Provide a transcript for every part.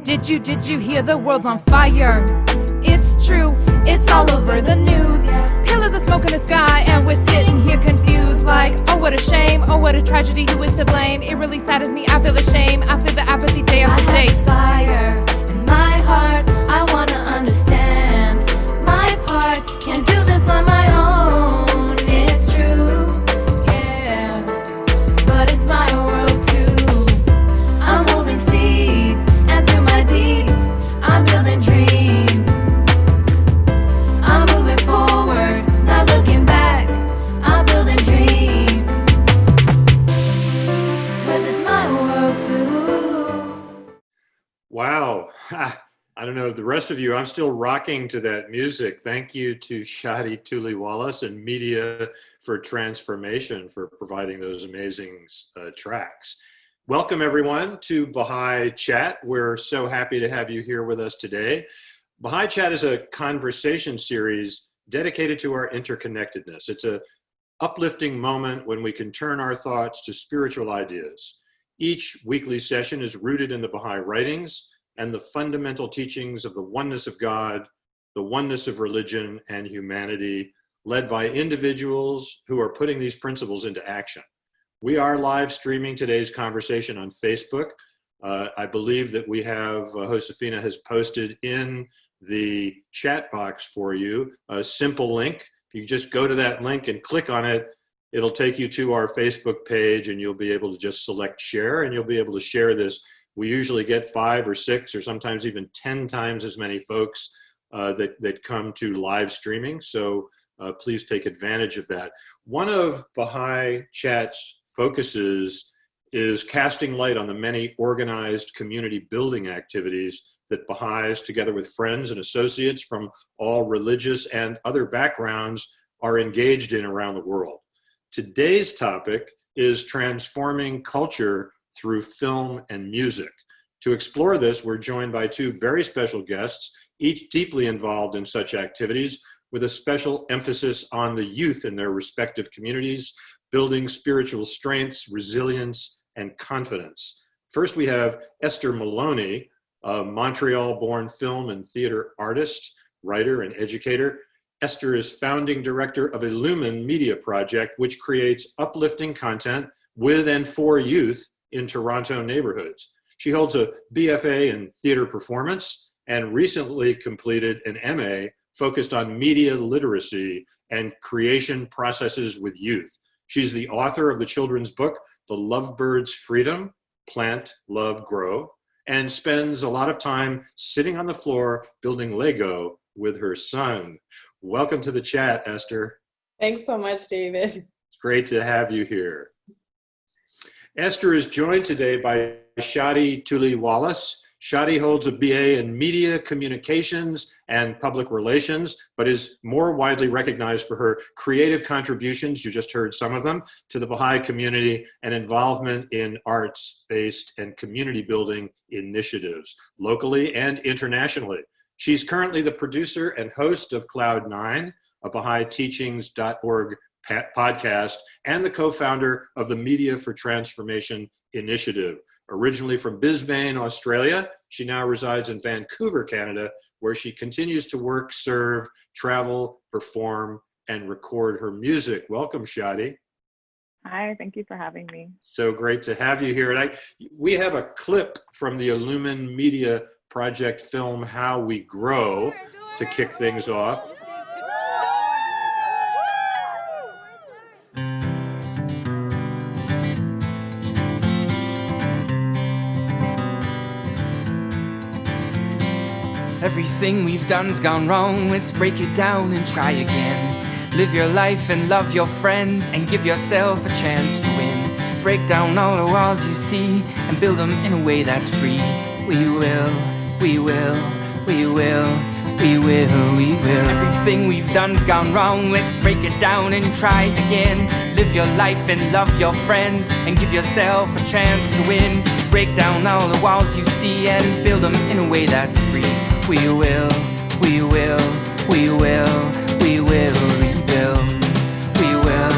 Did you hear the world's on fire? It's true, it's all over the news. Pillars of smoke in the sky and we're sitting here confused like, oh what a shame, oh what a tragedy, who is to blame? It really saddens me, I feel the shame, I feel the apathy day after day. I have this fire in my heart, I wanna understand my part, can't do this on my own, it's true, yeah, but it's my world too. I'm holding seeds, and through my deeds, I'm building dreams. I'm moving forward, not looking back, I'm building dreams. 'Cause it's my world too. Wow. I don't know, the rest of you, I'm still rocking to that music. Thank you to Shadi Toloui-Wallace and Media for Transformation for providing those amazing tracks. Welcome everyone to Baha'i Chat. We're so happy to have you here with us today. Baha'i Chat is a conversation series dedicated to our interconnectedness. It's an uplifting moment when we can turn our thoughts to spiritual ideas. Each weekly session is rooted in the Baha'i writings and the fundamental teachings of the oneness of God, the oneness of religion and humanity, led by individuals who are putting these principles into action. We are live streaming today's conversation on Facebook. I believe that we have, Josefina has posted in the chat box for you a simple link. You just go to that link and click on it. It'll take you to our Facebook page and you'll be able to just select share and you'll be able to share this. We usually get 5 or 6 or sometimes even 10 times as many folks that come to live streaming. So please take advantage of that. One of Baha'i Chat's focuses is casting light on the many organized community building activities that Baha'is, together with friends and associates from all religious and other backgrounds, are engaged in around the world. Today's topic is transforming culture through film and music. To explore this, we're joined by 2 very special guests, each deeply involved in such activities, with a special emphasis on the youth in their respective communities, building spiritual strengths, resilience, and confidence. First, we have Esther Maloney, a Montreal-born film and theater artist, writer, and educator. Esther is founding director of Illumine Media Project, which creates uplifting content with and for youth in Toronto neighborhoods. She holds a BFA in theater performance and recently completed an MA focused on media literacy and creation processes with youth. She's the author of the children's book, The Lovebird's Freedom, Plant, Love, Grow, and spends a lot of time sitting on the floor building Lego with her son. Welcome to the chat, Esther. Thanks so much, David. It's great to have you here. Esther is joined today by Shadi Toloui-Wallace. Shadi holds a BA in Media Communications and Public Relations, but is more widely recognized for her creative contributions, you just heard some of them, to the Baha'i community and involvement in arts-based and community building initiatives, locally and internationally. She's currently the producer and host of Cloud9, a BahaiTeachings.org podcast, and the co-founder of the Media for Transformation initiative. Originally from Brisbane, Australia, she now resides in Vancouver, Canada, where she continues to work, serve, travel, perform, and record her music. Welcome, Shadi. Hi, thank you for having me. So great to have you here. And we have a clip from the Illumine Media Project film, How We Grow, to kick things off. Everything we've done's gone wrong, let's break it down and try again. Live your life and love your friends and give yourself a chance to win. Break down all the walls you see and build them in a way that's free. We will, we will, we will, we will, we will. Everything we've done's gone wrong, let's break it down and try again. Live your life and love your friends and give yourself a chance to win. Break down all the walls you see and build them in a way that's free. We will, we will, we will, we will rebuild. We will,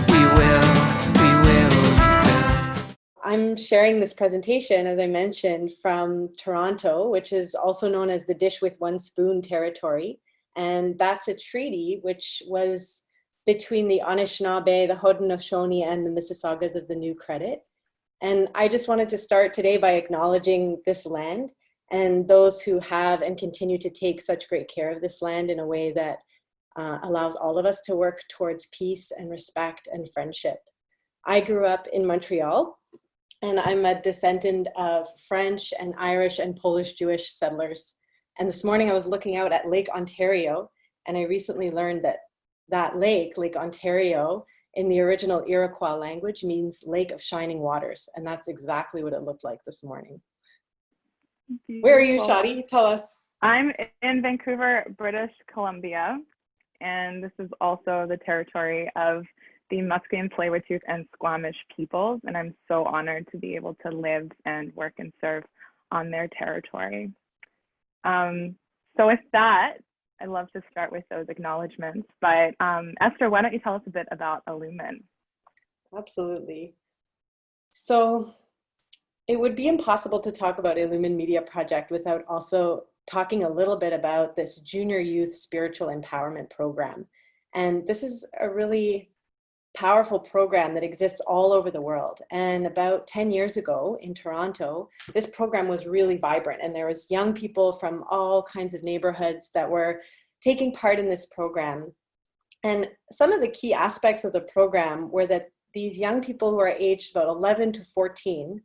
we will, we will rebuild. I'm sharing this presentation, as I mentioned, from Toronto, which is also known as the Dish with One Spoon territory. And that's a treaty which was between the Anishinaabe, the Haudenosaunee, and the Mississaugas of the New Credit. And I just wanted to start today by acknowledging this land and those who have and continue to take such great care of this land in a way that allows all of us to work towards peace and respect and friendship. I grew up in Montreal, and I'm a descendant of French and Irish and Polish Jewish settlers. And this morning I was looking out at Lake Ontario, and I recently learned that that lake, Lake Ontario, in the original Iroquois language means Lake of Shining Waters. And that's exactly what it looked like this morning. Beautiful. Where are you, Shadi? Tell us. I'm in Vancouver, British Columbia, and this is also the territory of the Musqueam, Tsleil-Waututh, and Squamish peoples, and I'm so honored to be able to live and work and serve on their territory. So with that, I'd love to start with those acknowledgements, but Esther, why don't you tell us a bit about Illumine? Absolutely. So it would be impossible to talk about Illumine Media Project without also talking a little bit about this Junior Youth Spiritual Empowerment Program. And this is a really powerful program that exists all over the world. And about 10 years ago in Toronto, this program was really vibrant, and there was young people from all kinds of neighborhoods that were taking part in this program. And some of the key aspects of the program were that these young people who are aged about 11 to 14,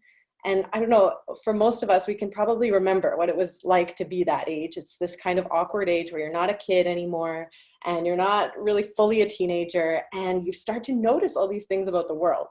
and I don't know, for most of us, we can probably remember what it was like to be that age. It's this kind of awkward age where you're not a kid anymore, and you're not really fully a teenager, and you start to notice all these things about the world.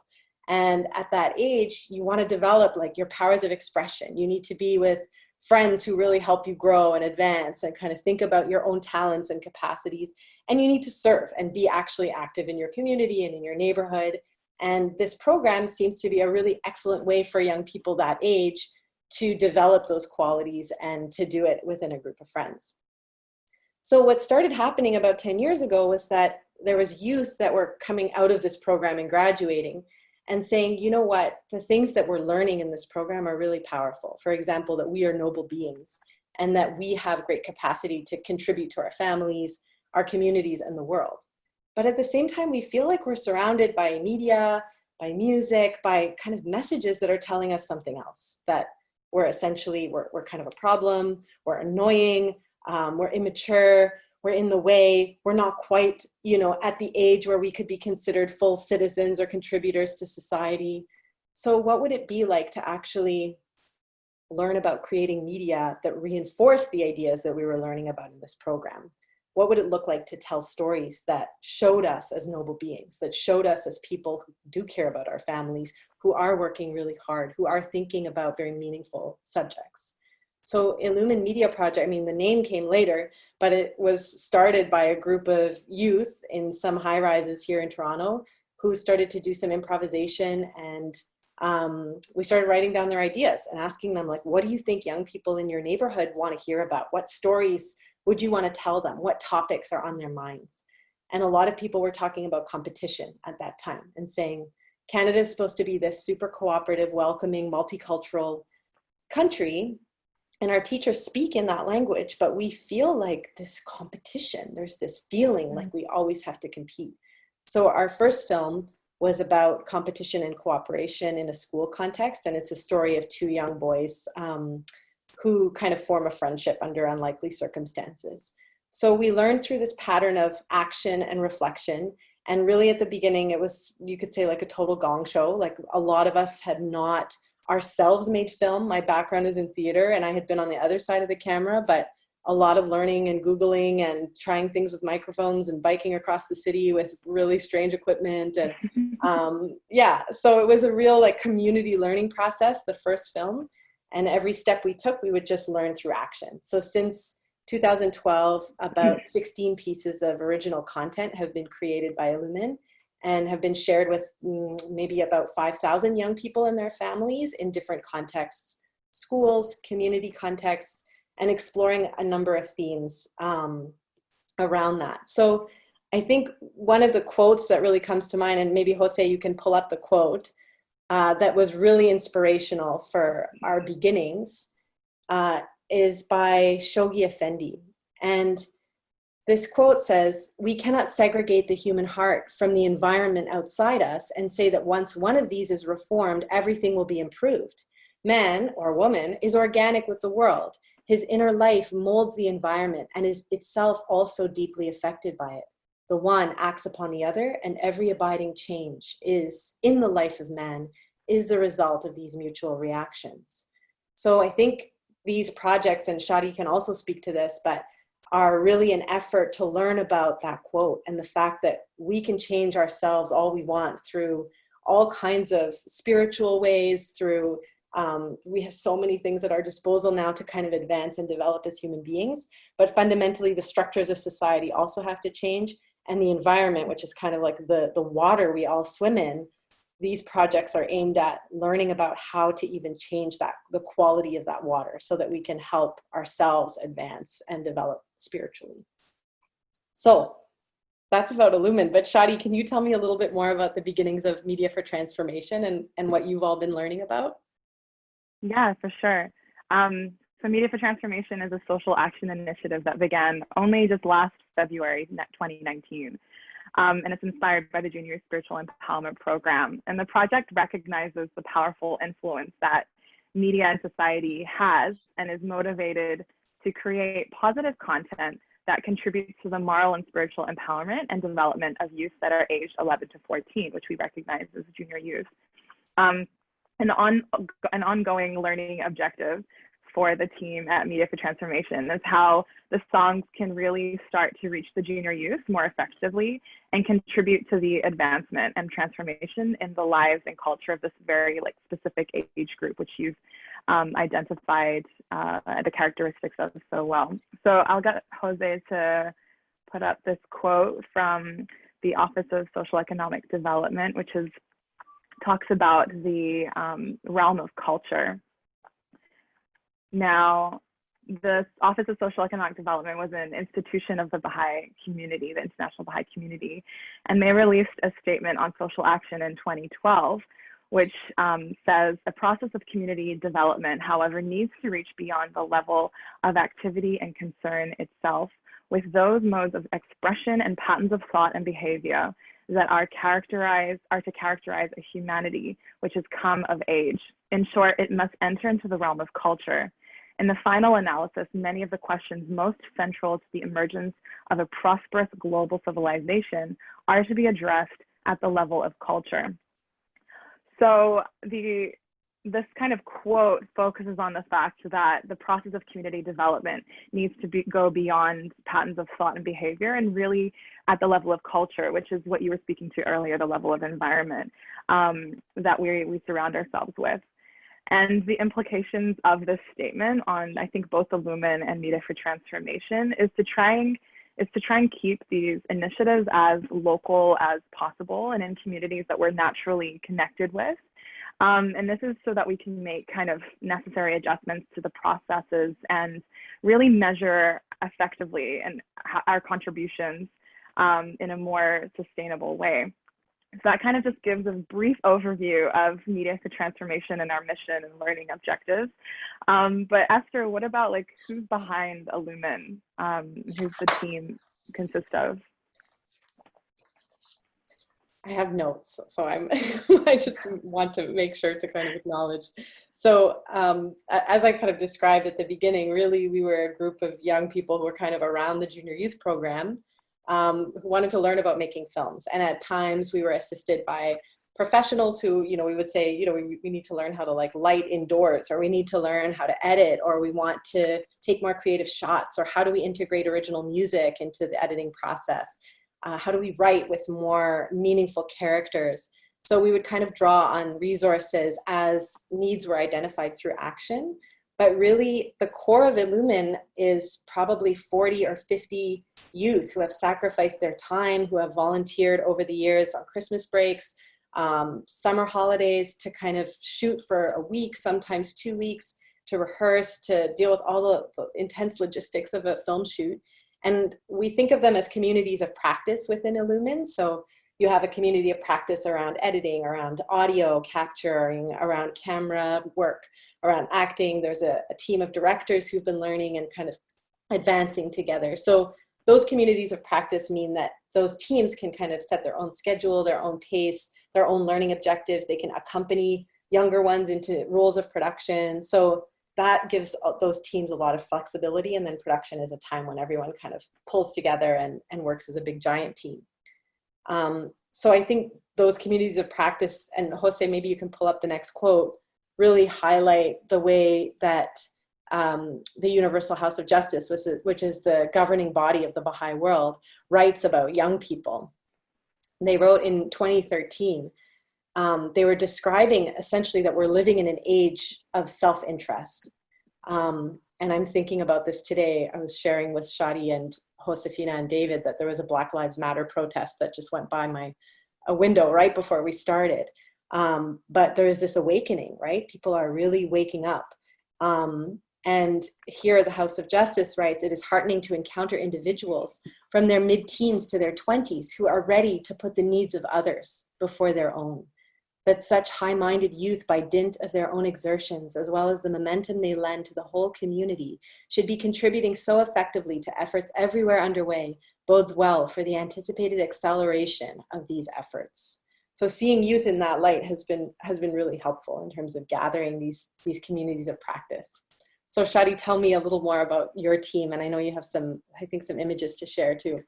And at that age, you want to develop like your powers of expression. You need to be with friends who really help you grow and advance and kind of think about your own talents and capacities. And you need to serve and be actually active in your community and in your neighborhood. And this program seems to be a really excellent way for young people that age to develop those qualities and to do it within a group of friends. So what started happening about 10 years ago was that there was youth that were coming out of this program and graduating and saying, you know what, the things that we're learning in this program are really powerful. For example, that we are noble beings and that we have great capacity to contribute to our families, our communities, and the world. But at the same time, we feel like we're surrounded by media, by music, by kind of messages that are telling us something else, that we're essentially, we're kind of a problem, we're annoying, we're immature, we're in the way, we're not quite, at the age where we could be considered full citizens or contributors to society. So what would it be like to actually learn about creating media that reinforce the ideas that we were learning about in this program? What would it look like to tell stories that showed us as noble beings, that showed us as people who do care about our families, who are working really hard, who are thinking about very meaningful subjects? So Illumine Media Project, the name came later, but it was started by a group of youth in some high rises here in Toronto who started to do some improvisation, and we started writing down their ideas and asking them, like, what do you think young people in your neighborhood want to hear about? What stories would you want to tell them? What topics are on their minds? And a lot of people were talking about competition at that time and saying, Canada is supposed to be this super cooperative, welcoming, multicultural country, and our teachers speak in that language, but we feel like this competition. There's this feeling like we always have to compete. So our first film was about competition and cooperation in a school context, and it's a story of two young boys who kind of form a friendship under unlikely circumstances. So we learned through this pattern of action and reflection. And really at the beginning, it was, you could say, like a total gong show. Like a lot of us had not ourselves made film. My background is in theater, and I had been on the other side of the camera, but a lot of learning and Googling and trying things with microphones and biking across the city with really strange equipment. And so it was a real like community learning process, the first film. And every step we took, we would just learn through action. So since 2012, about 16 pieces of original content have been created by Illumine and have been shared with maybe about 5,000 young people and their families in different contexts, schools, community contexts, and exploring a number of themes around that. So I think one of the quotes that really comes to mind, and maybe Jose, you can pull up the quote, that was really inspirational for our beginnings is by Shoghi Effendi. And this quote says, "We cannot segregate the human heart from the environment outside us and say that once one of these is reformed, everything will be improved. Man or woman is organic with the world. His inner life molds the environment and is itself also deeply affected by it. The one acts upon the other, and every abiding change is in the life of man is the result of these mutual reactions." So I think these projects, and Shadi can also speak to this, but are really an effort to learn about that quote and the fact that we can change ourselves all we want through all kinds of spiritual ways, through we have so many things at our disposal now to kind of advance and develop as human beings, but fundamentally the structures of society also have to change, and the environment, which is kind of like the water we all swim in. These projects are aimed at learning about how to even change the quality of that water so that we can help ourselves advance and develop spiritually. So that's about Illumine, but Shadi, can you tell me a little bit more about the beginnings of Media for Transformation and what you've all been learning about? Yeah, for sure. So Media for Transformation is a social action initiative that began only just last February 2019. And it's inspired by the Junior Spiritual Empowerment Program. And the project recognizes the powerful influence that media and society has and is motivated to create positive content that contributes to the moral and spiritual empowerment and development of youth that are aged 11 to 14, which we recognize as junior youth. An ongoing learning objective for the team at Media for Transformation is how the songs can really start to reach the junior youth more effectively and contribute to the advancement and transformation in the lives and culture of this very specific age group, which you've identified the characteristics of so well. So I'll get Jose to put up this quote from the Office of Social Economic Development, which talks about the realm of culture. Now, the Office of Social Economic Development was an institution of the Baha'i community, the International Baha'i Community, and they released a statement on social action in 2012, which says, "A process of community development, however, needs to reach beyond the level of activity and concern itself with those modes of expression and patterns of thought and behavior that are to characterize a humanity which has come of age. In short, it must enter into the realm of culture. In the final analysis, many of the questions most central to the emergence of a prosperous global civilization are to be addressed at the level of culture." So this kind of quote focuses on the fact that the process of community development needs to go beyond patterns of thought and behavior and really at the level of culture, which is what you were speaking to earlier, the level of environment that we surround ourselves with. And the implications of this statement on, I think, both Illumine and Media for Transformation is to try and keep these initiatives as local as possible and in communities that we're naturally connected with. And this is so that we can make kind of necessary adjustments to the processes and really measure effectively and our contributions in a more sustainable way. So that kind of just gives a brief overview of Media for Transformation and our mission and learning objectives. But Esther, what about who's behind Illumine? Who's the team consist of? I have notes, so I just want to make sure to kind of acknowledge. So as I kind of described at the beginning, really we were a group of young people who were kind of around the junior youth program who wanted to learn about making films. And at times we were assisted by professionals who, we would say, we need to learn how to light indoors, or we need to learn how to edit, or we want to take more creative shots, or how do we integrate original music into the editing process? How do we write with more meaningful characters? So we would kind of draw on resources as needs were identified through action. But really, the core of Illumine is probably 40 or 50 youth who have sacrificed their time, who have volunteered over the years on Christmas breaks, summer holidays, to kind of shoot for a week, sometimes 2 weeks, to rehearse, to deal with all the intense logistics of a film shoot. And we think of them as communities of practice within Illumine. So You have a community of practice around editing, around audio capturing, around camera work, around acting. There's a team of directors who've been learning and kind of advancing together. So those communities of practice mean that those teams can kind of set their own schedule, their own pace, their own learning objectives. They can accompany younger ones into roles of production. So that gives those teams a lot of flexibility. And then production is a time when everyone kind of pulls together and works as a big giant team. So I think those communities of practice, and Jose, maybe you can pull up the next quote, really highlight the way that the Universal House of Justice, which is the governing body of the Baha'i world, writes about young people. They wrote in 2013, they were describing essentially that we're living in an age of self-interest. And I'm thinking about this today. I was sharing with Shadi and Josefina and David that there was a Black Lives Matter protest that just went by a window right before we started. But there is this awakening, right? People are really waking up. And here the House of Justice writes, it is heartening to encounter individuals from their mid-teens to their 20s who are ready to put the needs of others before their own. That such high-minded youth, by dint of their own exertions, as well as the momentum they lend to the whole community, should be contributing so effectively to efforts everywhere underway, bodes well for the anticipated acceleration of these efforts. So seeing youth in that light has been really helpful in terms of gathering these communities of practice. So Shadi, tell me a little more about your team, and I know you have some images to share too.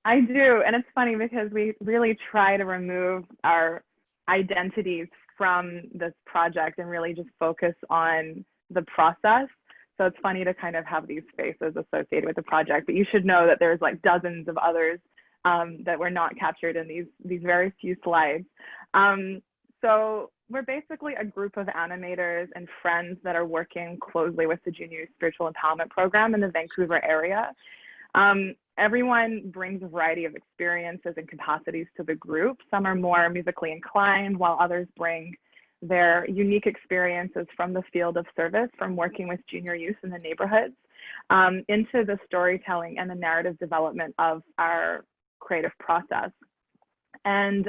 I do, and it's funny because we really try to remove our identities from this project and really just focus on the process. So it's funny to kind of have these faces associated with the project, but you should know that there's like dozens of others that were not captured in these very few slides. So we're basically a group of animators and friends that are working closely with the Junior Spiritual Empowerment Program in the Vancouver area. Everyone brings a variety of experiences and capacities to the group. Some are more musically inclined, while others bring their unique experiences from the field of service, from working with junior youth in the neighborhoods, into the storytelling and the narrative development of our creative process. And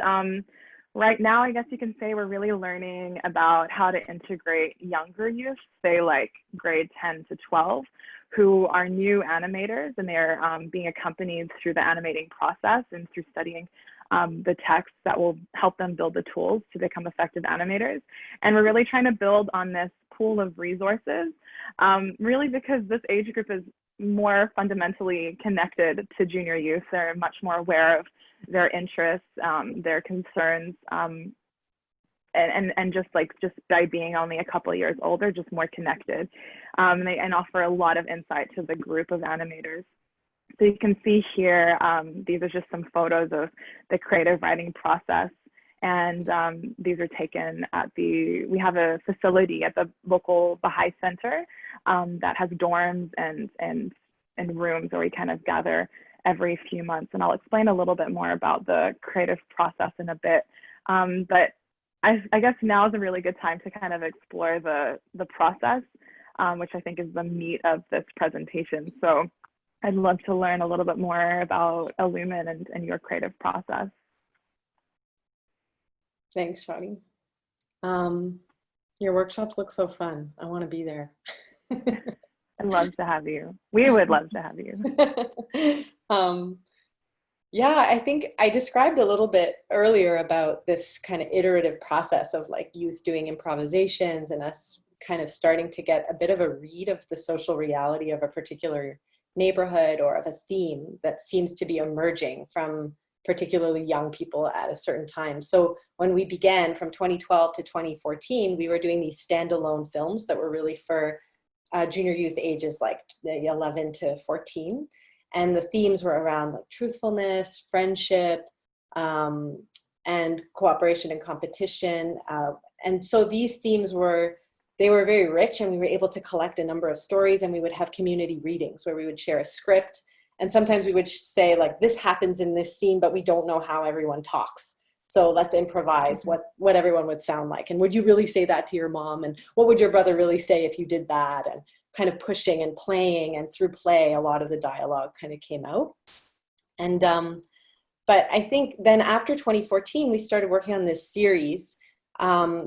right now, I guess you can say we're really learning about how to integrate younger youth, say like grade 10 to 12, who are new animators, and they're being accompanied through the animating process and through studying the texts that will help them build the tools to become effective animators. And we're really trying to build on this pool of resources, really because this age group is more fundamentally connected to junior youth. They're much more aware of their interests, their concerns, and just by being only a couple of years older, just more connected. And offer a lot of insight to the group of animators. So you can see here, these are just some photos of the creative writing process. And these are taken at we have a facility at the local Baha'i Center that has dorms and rooms where we kind of gather every few months. And I'll explain a little bit more about the creative process in a bit. But I guess now is a really good time to kind of explore the process, which I think is the meat of this presentation. So I'd love to learn a little bit more about Illumine and your creative process. Thanks, Shadi. Your workshops look so fun. I want to be there. I'd love to have you. We would love to have you. Yeah, I think I described a little bit earlier about this kind of iterative process of like youth doing improvisations and us kind of starting to get a bit of a read of the social reality of a particular neighborhood or of a theme that seems to be emerging from particularly young people at a certain time. So when we began from 2012 to 2014, we were doing these standalone films that were really for junior youth ages like 11 to 14. And the themes were around like truthfulness, friendship, and cooperation and competition. And so these themes were very rich, and we were able to collect a number of stories, and we would have community readings where we would share a script. And sometimes we would say like, this happens in this scene, but we don't know how everyone talks. So let's improvise what everyone would sound like. And would you really say that to your mom? And what would your brother really say if you did that? And kind of pushing and playing, and through play, a lot of the dialogue kind of came out. And But I think then after 2014, we started working on this series,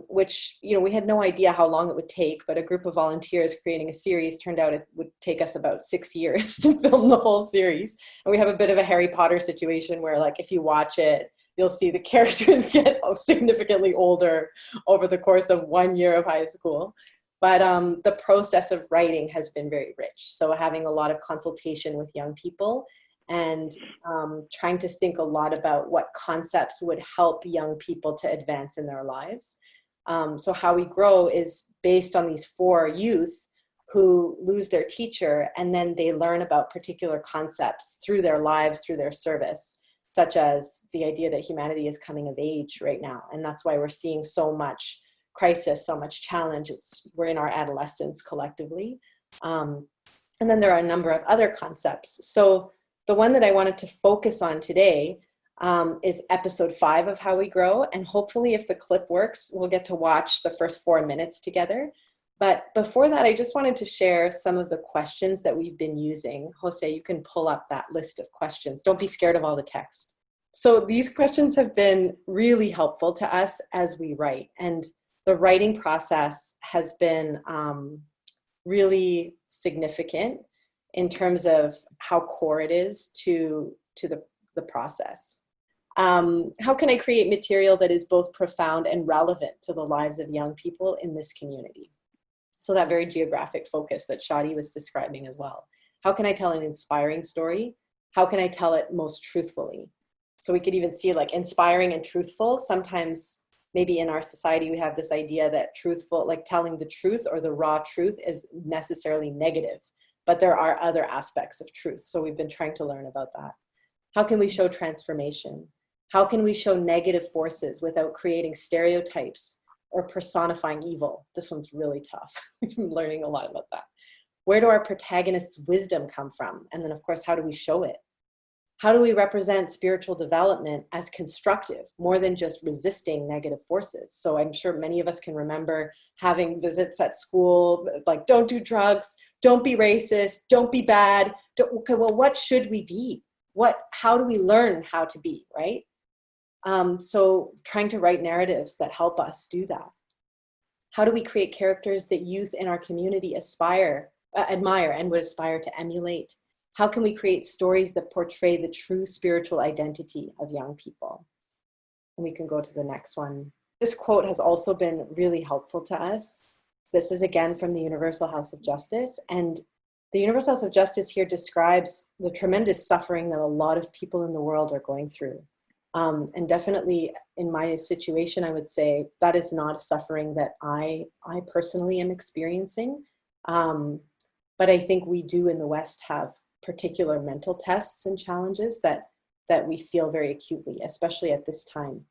which, we had no idea how long it would take, but a group of volunteers creating a series turned out it would take us about 6 years to film the whole series. And we have a bit of a Harry Potter situation where, like, if you watch it, you'll see the characters get significantly older over the course of 1 year of high school. But the process of writing has been very rich. So having a lot of consultation with young people and trying to think a lot about what concepts would help young people to advance in their lives. So How We Grow is based on these 4 youth who lose their teacher, and then they learn about particular concepts through their lives, through their service, such as the idea that humanity is coming of age right now. And that's why we're seeing so much crisis, so much challenge. We're in our adolescence collectively. And then there are a number of other concepts. So the one that I wanted to focus on today is episode 5 of How We Grow. And hopefully, if the clip works, we'll get to watch the first 4 minutes together. But before that, I just wanted to share some of the questions that we've been using. Jose, you can pull up that list of questions. Don't be scared of all the text. So these questions have been really helpful to us as we write. And the writing process has been really significant in terms of how core it is to the process. How can I create material that is both profound and relevant to the lives of young people in this community? So that very geographic focus that Shadi was describing as well. How can I tell an inspiring story? How can I tell it most truthfully? So we could even see, like, inspiring and truthful. Sometimes maybe in our society we have this idea that truthful, like telling the truth or the raw truth, is necessarily negative. But there are other aspects of truth. So we've been trying to learn about that. How can we show transformation? How can we show negative forces without creating stereotypes or personifying evil? This one's really tough. We've been learning a lot about that. Where do our protagonists' wisdom come from? And then, of course, how do we show it? How do we represent spiritual development as constructive, more than just resisting negative forces? So I'm sure many of us can remember having visits at school, like, don't do drugs, don't be racist, don't be bad. Okay, well, what should we be? How do we learn how to be, right? So trying to write narratives that help us do that. How do we create characters that youth in our community admire and would aspire to emulate? How can we create stories that portray the true spiritual identity of young people? And we can go to the next one. This quote has also been really helpful to us. This is again from the Universal House of Justice. And the Universal House of Justice here describes the tremendous suffering that a lot of people in the world are going through. And definitely in my situation, I would say that is not a suffering that I personally am experiencing. But I think we do in the West have particular mental tests and challenges that we feel very acutely, especially at this time.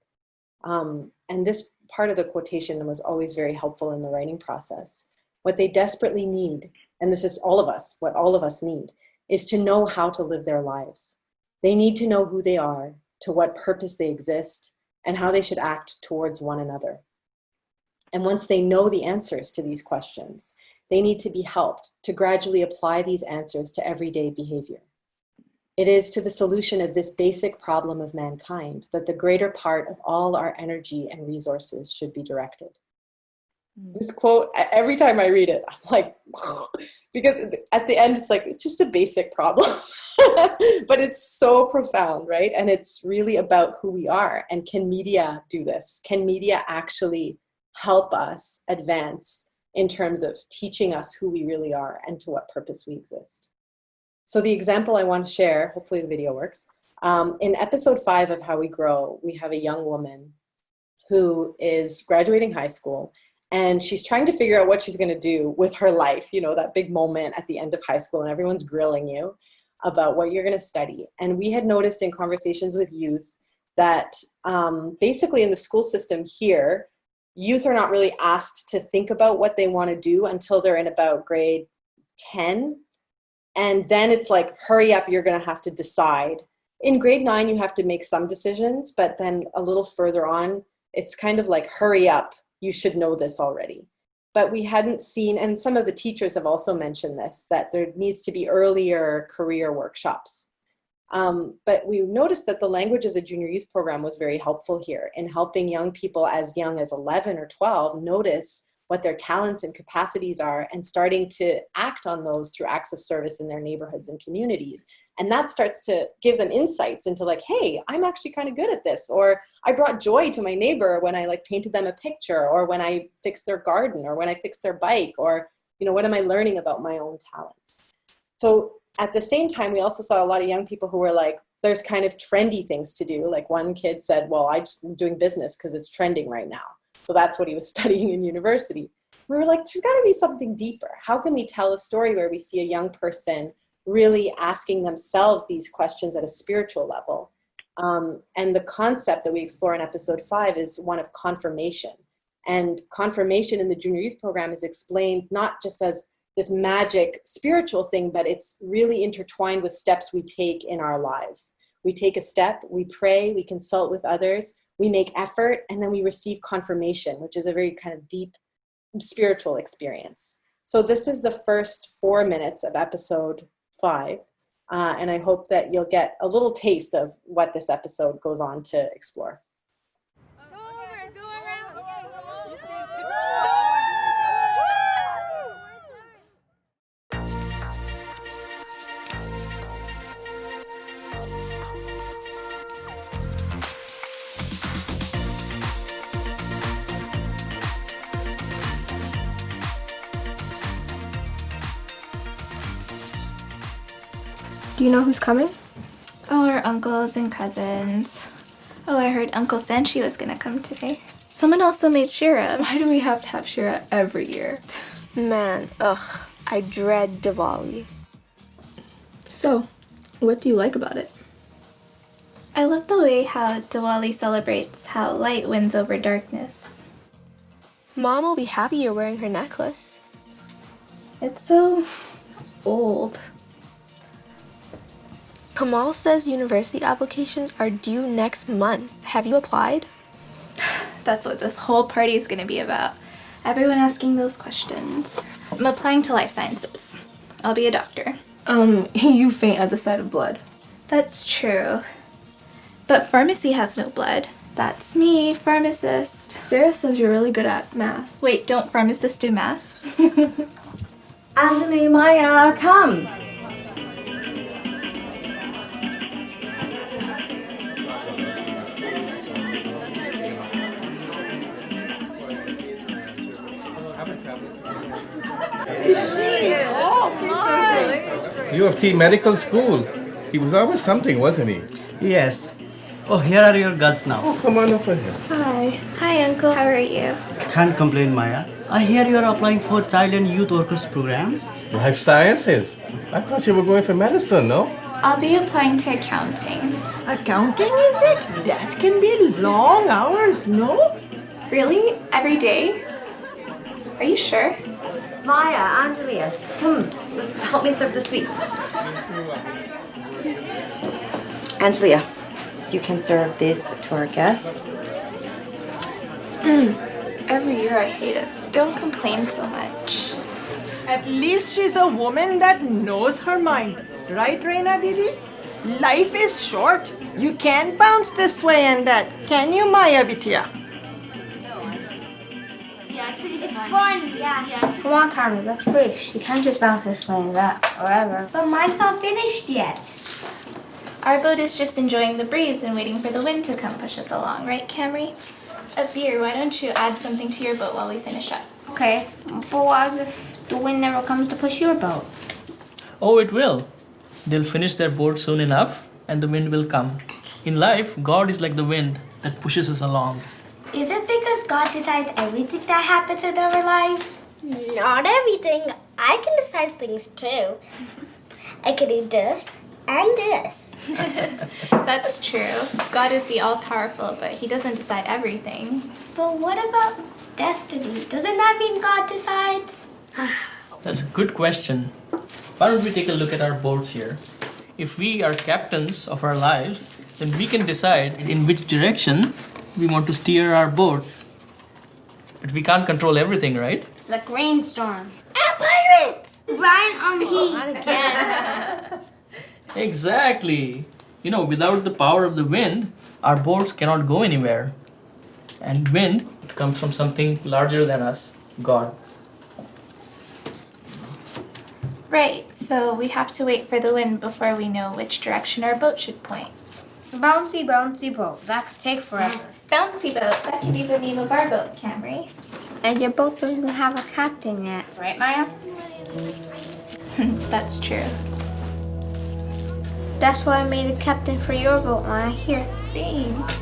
And this part of the quotation was always very helpful in the writing process. What they desperately need, and this is all of us, what all of us need, is to know how to live their lives. They need to know who they are, to what purpose they exist, and how they should act towards one another. And once they know the answers to these questions, they need to be helped to gradually apply these answers to everyday behavior. It is to the solution of this basic problem of mankind that the greater part of all our energy and resources should be directed. This quote, every time I read it, I'm like, because at the end, it's like, it's just a basic problem, but it's so profound, right? And it's really about who we are. And can media do this? Can media actually help us advance in terms of teaching us who we really are and to what purpose we exist? So the example I want to share, hopefully the video works. In episode 5 of How We Grow, we have a young woman who is graduating high school, and she's trying to figure out what she's going to do with her life. You know, that big moment at the end of high school and everyone's grilling you about what you're going to study. And we had noticed in conversations with youth that basically in the school system here, youth are not really asked to think about what they want to do until they're in about grade 10. And then it's like, hurry up, you're going to have to decide. In grade 9, you have to make some decisions, but then a little further on, it's kind of like, hurry up, you should know this already. But we hadn't seen, and some of the teachers have also mentioned this, that there needs to be earlier career workshops. But we noticed that the language of the junior youth program was very helpful here in helping young people as young as 11 or 12 notice what their talents and capacities are and starting to act on those through acts of service in their neighborhoods and communities. And that starts to give them insights into like, hey, I'm actually kind of good at this. Or I brought joy to my neighbor when I like painted them a picture, or when I fixed their garden, or when I fixed their bike, or, you know, what am I learning about my own talents? So at the same time, we also saw a lot of young people who were like, there's kind of trendy things to do. Like one kid said, well, I'm just doing business because it's trending right now. So that's what he was studying in university. We were like, there's got to be something deeper. How can we tell a story where we see a young person really asking themselves these questions at a spiritual level? And the concept that we explore in episode 5 is one of confirmation. And confirmation in the junior youth program is explained not just as this magic spiritual thing, but it's really intertwined with steps we take in our lives. We take a step, we pray, we consult with others, we make effort, and then we receive confirmation, which is a very kind of deep spiritual experience. So this is the first 4 minutes of episode 5. And I hope that you'll get a little taste of what this episode goes on to explore. Do you know who's coming? Oh, our uncles and cousins. Oh, I heard Uncle Sanchi was gonna come today. Someone also made Shira. Why do we have to have Shira every year? Man, I dread Diwali. So, what do you like about it? I love the way how Diwali celebrates how light wins over darkness. Mom will be happy you're wearing her necklace. It's so old. Kamal says university applications are due next month. Have you applied? That's what this whole party is gonna be about. Everyone asking those questions. I'm applying to life sciences. I'll be a doctor. You faint at the sight of blood. That's true. But pharmacy has no blood. That's me, pharmacist. Sarah says you're really good at math. Wait, don't pharmacists do math? Anjali, Maya, come. U of T Medical School. He was always something, wasn't he? Yes. Oh, here are your guts now. Oh, come on over here. Hi. Hi, Uncle. How are you? Can't complain, Maya. I hear you are applying for child and youth orchestra programs. Life sciences. I thought you were going for medicine, no? I'll be applying to accounting. Accounting, is it? That can be long hours, no? Really? Every day? Are you sure? Maya, Angelia, come, let's help me serve the sweets. Angelia, you can serve this to our guests. Every year I hate it. Don't complain so much. At least she's a woman that knows her mind. Right, Reina Didi? Life is short. You can't bounce this way and that. Can you, Maya Bitia? It's fun, yeah. Come on, Carmen, let's race. You can't just bounce this way and that forever. But mine's not finished yet. Our boat is just enjoying the breeze and waiting for the wind to come push us along, right, Camry? Beer, why don't you add something to your boat while we finish up? Okay, but what if the wind never comes to push your boat? Oh, it will. They'll finish their boat soon enough and the wind will come. In life, God is like the wind that pushes us along. Is it because God decides everything that happens in our lives? Not everything. I can decide things too. I can do this and this. That's true. God is the all-powerful, but he doesn't decide everything. But what about destiny? Doesn't that mean God decides? That's a good question. Why don't we take a look at our boats here? If we are captains of our lives, then we can decide in which direction we want to steer our boats. But we can't control everything, right? Like rainstorms. And pirates! Ryan on heat. Not again. Exactly. you know, without the power of the wind, our boats cannot go anywhere. And wind, it comes from something larger than us, God. Right, so we have to wait for the wind before we know which direction our boat should point. Bouncy, bouncy boat. That could take forever. Bouncy boat, that could be the name of our boat, Camry. And your boat doesn't have a captain yet, right, Maya? That's true. That's why I made a captain for your boat, Maya. Here. Thanks.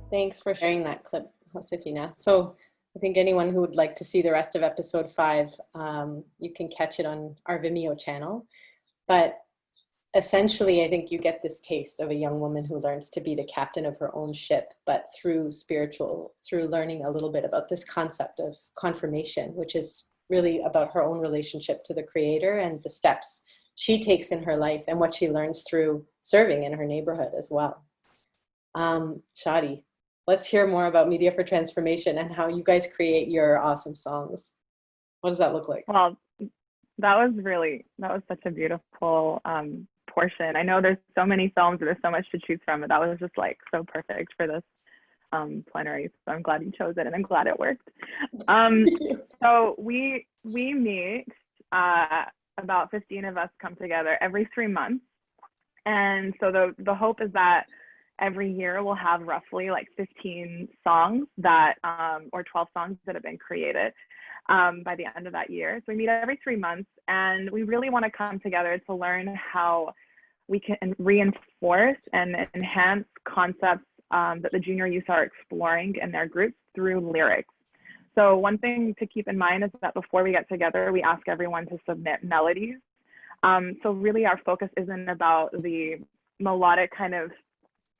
Thanks for sharing that clip, Josefina. So I think anyone who would like to see the rest of episode 5, you can catch it on our Vimeo channel. But essentially, I think you get this taste of a young woman who learns to be the captain of her own ship, but through learning a little bit about this concept of confirmation, which is really about her own relationship to the Creator and the steps she takes in her life and what she learns through serving in her neighborhood as well. Shadi, let's hear more about Media for Transformation and how you guys create your awesome songs. What does that look like? Well, that was such a beautiful portion. I know there's so many films, there's so much to choose from, but that was just like so perfect for this plenary. So I'm glad you chose it, and I'm glad it worked. So we meet, about 15 of us come together every 3 months. And so the hope is that every year we'll have roughly like 15 songs that, or 12 songs that have been created by the end of that year. So we meet every 3 months, and we really want to come together to learn how we can reinforce and enhance concepts that the junior youth are exploring in their groups through lyrics. So one thing to keep in mind is that before we get together, we ask everyone to submit melodies. So really our focus isn't about the melodic kind of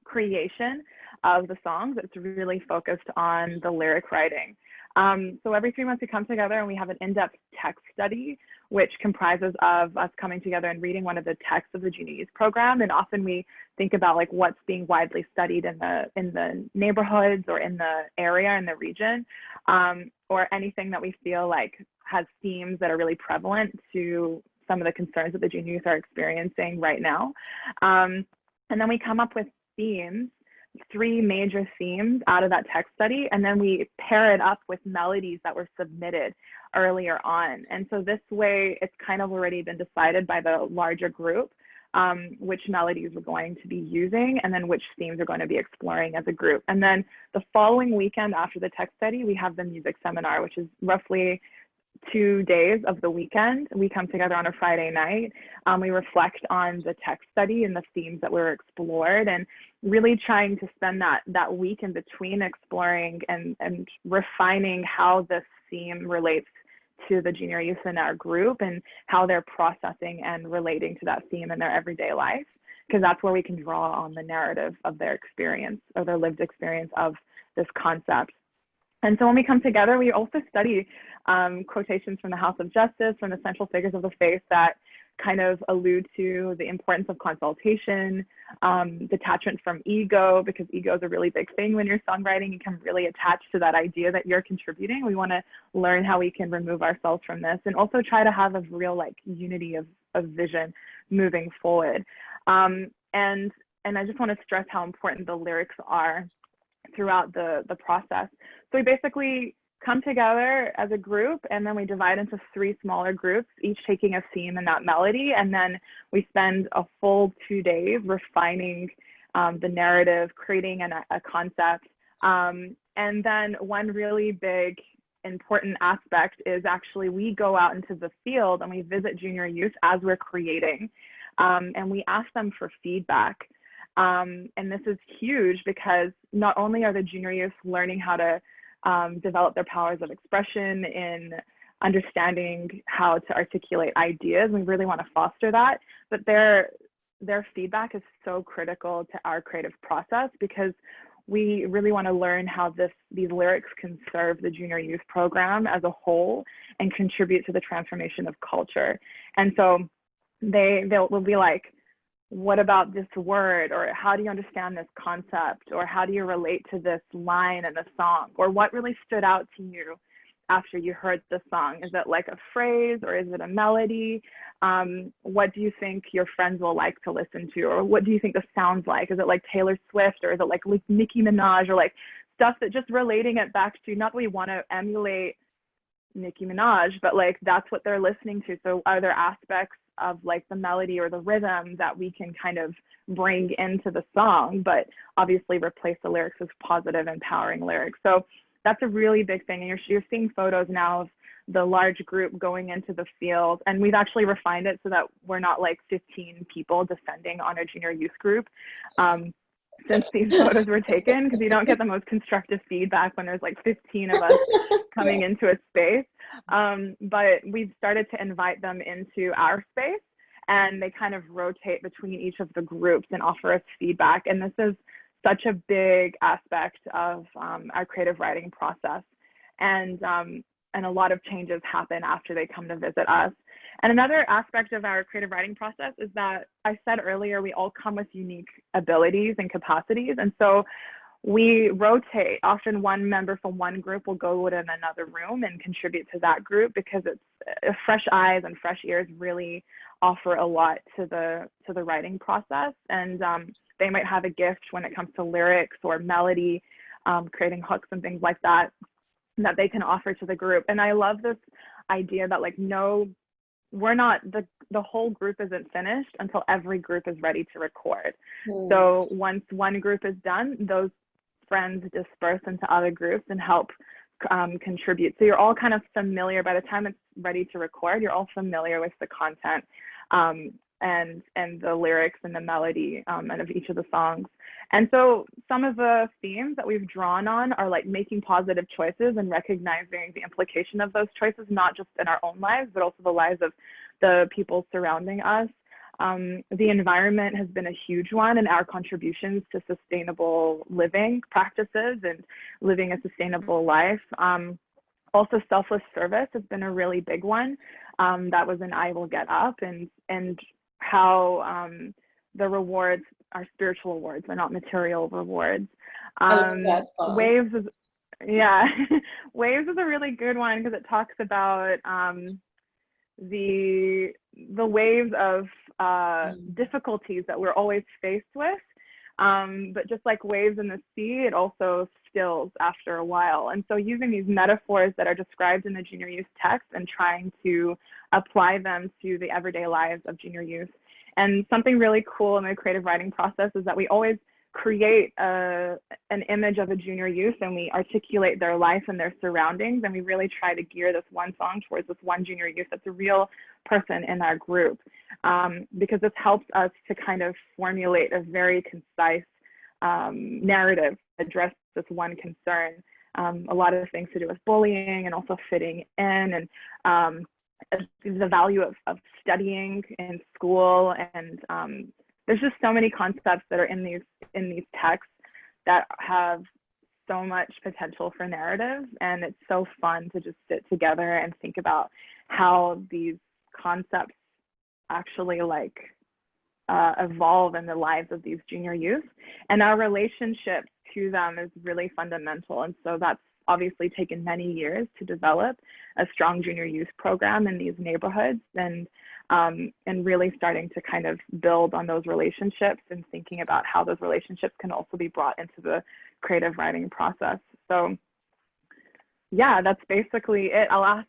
creation of the songs. It's really focused on the lyric writing. So every 3 months we come together and we have an in-depth text study, which comprises of us coming together and reading one of the texts of the junior youth program. And often we think about like what's being widely studied in the neighborhoods or in the area, in the region, or anything that we feel like has themes that are really prevalent to some of the concerns that the junior youth are experiencing right now. And then we come up with themes, 3 major themes out of that text study, and then we pair it up with melodies that were submitted earlier on. And so this way it's kind of already been decided by the larger group which melodies we're going to be using and then which themes we're going to be exploring as a group. And then the following weekend after the text study, we have the music seminar, which is roughly 2 days of the weekend. We come together on a Friday night. We reflect on the text study and the themes that were explored, and really trying to spend that week in between exploring and refining how this theme relates to the junior youth in our group and how they're processing and relating to that theme in their everyday life, because that's where we can draw on the narrative of their experience or their lived experience of this concept. And so when we come together, we also study quotations from the House of Justice, from the central figures of the faith that kind of allude to the importance of consultation, detachment from ego, because ego is a really big thing when you're songwriting. You can really attach to that idea that you're contributing. We want to learn how we can remove ourselves from this, and also try to have a real like unity of vision moving forward. And I just want to stress how important the lyrics are throughout the process. So we basically come together as a group, and then we divide into 3 smaller groups, each taking a theme in that melody. And then we spend a full 2 days refining the narrative, creating a concept. And then one really big important aspect is actually we go out into the field and we visit junior youth as we're creating, and we ask them for feedback. And this is huge because not only are the junior youth learning how to develop their powers of expression in understanding how to articulate ideas, we really want to foster that, but their feedback is so critical to our creative process, because we really want to learn how these lyrics can serve the junior youth program as a whole and contribute to the transformation of culture. And so they'll be like, what about this word, or how do you understand this concept, or how do you relate to this line in the song, or what really stood out to you after you heard the song? Is it like a phrase, or is it a melody? What do you think your friends will like to listen to, or what do you think this sounds like? Is it like Taylor Swift, or is it like Nicki Minaj, or like stuff that just relating it back to, not that we want to emulate Nicki Minaj, but like that's what they're listening to. So are there aspects of like the melody or the rhythm that we can kind of bring into the song, but obviously replace the lyrics with positive, empowering lyrics? So that's a really big thing. And you're seeing photos now of the large group going into the field, and we've actually refined it so that we're not like 15 people descending on a junior youth group. Since these photos were taken, because you don't get the most constructive feedback when there's like 15 of us coming into a space. But we've started to invite them into our space, and they kind of rotate between each of the groups and offer us feedback. And this is such a big aspect of our creative writing process. And a lot of changes happen after they come to visit us. And another aspect of our creative writing process is that I said earlier, we all come with unique abilities and capacities. And so we rotate. Often one member from one group will go in another room and contribute to that group, because it's fresh eyes and fresh ears really offer a lot to the writing process. And they might have a gift when it comes to lyrics or melody, creating hooks and things like that they can offer to the group. And I love this idea that like, we're not, the whole group isn't finished until every group is ready to record. So once one group is done, those friends disperse into other groups and help contribute. So you're all kind of familiar, by the time it's ready to record, you're all familiar with the content and the lyrics and the melody and of each of the songs. And so some of the themes that we've drawn on are like making positive choices and recognizing the implication of those choices, not just in our own lives, but also the lives of the people surrounding us. The environment has been a huge one, and our contributions to sustainable living practices and living a sustainable life. Also, selfless service has been a really big one. That was an I Will Get Up, and how the rewards are spiritual rewards, they're not material rewards. I love that song. Waves is, Waves is a really good one, because it talks about the waves of difficulties that we're always faced with. But just like waves in the sea, it also stills after a while. And so using these metaphors that are described in the junior youth text and trying to apply them to the everyday lives of junior youth. And something really cool in the creative writing process is that we always create an image of a junior youth, and we articulate their life and their surroundings, and we really try to gear this one song towards this one junior youth that's a real person in our group, because this helps us to kind of formulate a very concise narrative, address this one concern. A lot of things to do with bullying and also fitting in, and the value of studying in school, and there's just so many concepts that are in these texts that have so much potential for narrative, and it's so fun to just sit together and think about how these concepts actually like evolve in the lives of these junior youth, and our relationship to them is really fundamental. And so that's obviously taken many years to develop a strong junior youth program in these neighborhoods, and really starting to kind of build on those relationships and thinking about how those relationships can also be brought into the creative writing process. So yeah, that's basically it. I'll ask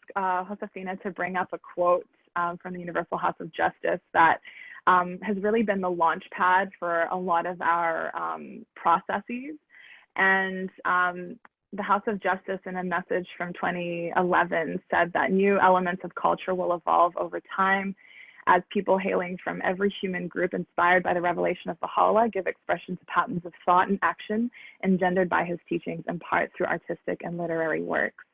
Josefina to bring up a quote from the Universal House of Justice that has really been the launch pad for a lot of our processes. And the House of Justice, in a message from 2011, said that new elements of culture will evolve over time as people hailing from every human group inspired by the revelation of Baha'u'llah give expression to patterns of thought and action engendered by his teachings in part through artistic and literary works.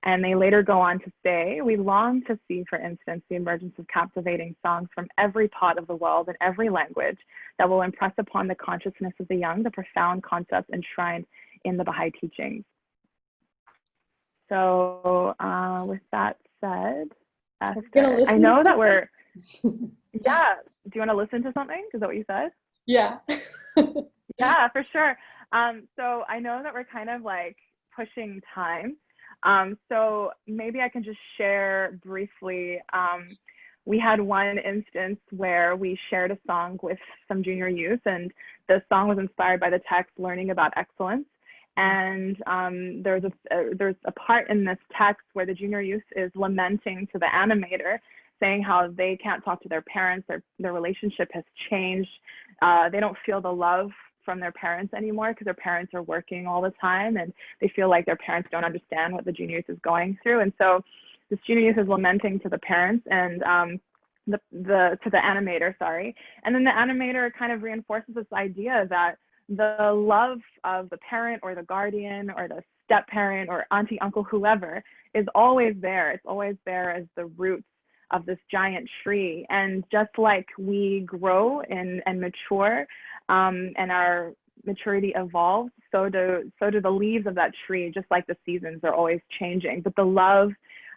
And they later go on to say, we long to see, for instance, the emergence of captivating songs from every part of the world and every language that will impress upon the consciousness of the young the profound concepts enshrined in the Baha'i teachings. So with that said, Esther, I know that we're Yeah. Do you want to listen to something? Is that what you said? Yeah. Yeah, for sure. So I know that we're kind of like pushing time. So maybe I can just share briefly. We had one instance where we shared a song with some junior youth, and the song was inspired by the text Learning About Excellence. And there's a part in this text where the junior youth is lamenting to the animator, saying how they can't talk to their parents, their relationship has changed. They don't feel the love from their parents anymore because their parents are working all the time, and they feel like their parents don't understand what the junior youth is going through. And so this junior youth is lamenting to the parents and to the animator, sorry. And then the animator kind of reinforces this idea that the love of the parent or the guardian or the step parent or auntie, uncle, whoever is always there. It's always there as the roots of this giant tree. And just like we grow and mature and our maturity evolves, so do the leaves of that tree, just like the seasons are always changing. But the love,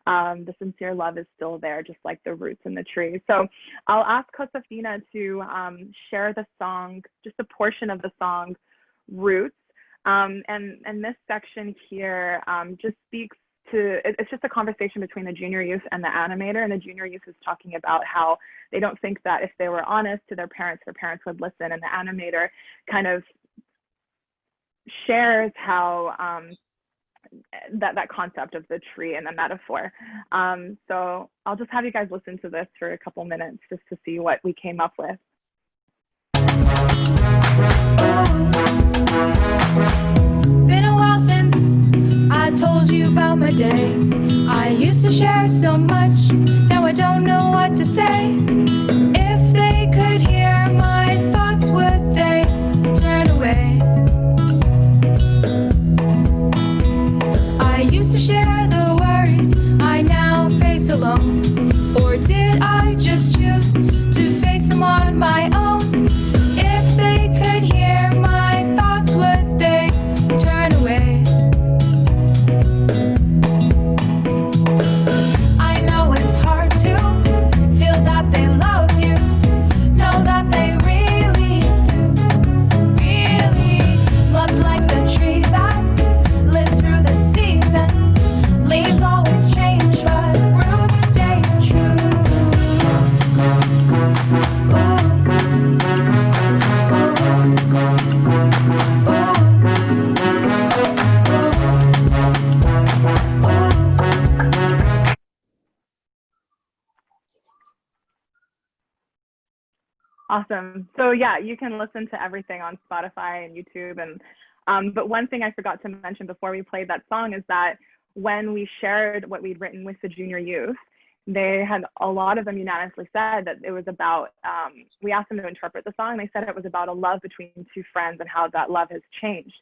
the sincere love is still there, just like the roots in the tree. So I'll ask Josefina to share the song, just a portion of the song, Roots. And this section here just speaks to, it's just a conversation between the junior youth and the animator, and the junior youth is talking about how they don't think that if they were honest to their parents would listen, and the animator kind of shares how that concept of the tree and the metaphor. So I'll just have you guys listen to this for a couple minutes just to see what we came up with. Been a while since I told you about my day. I used to share so much, now I don't know what to say. If they could hear my thoughts, would they turn away? I used to share the worries I now face alone. Or did I just choose to face them on my own? If they could hear my thoughts, would they turn away? I know it's hard to feel that they love you, know that they really do, really. Love's like the tree that lives through the seasons. Leaves always change, but roots stay true. Awesome. So yeah, you can listen to everything on Spotify and YouTube. And but one thing I forgot to mention before we played that song is that when we shared what we'd written with the junior youth, they had, a lot of them unanimously said that it was about, we asked them to interpret the song, and they said it was about a love between two friends and how that love has changed.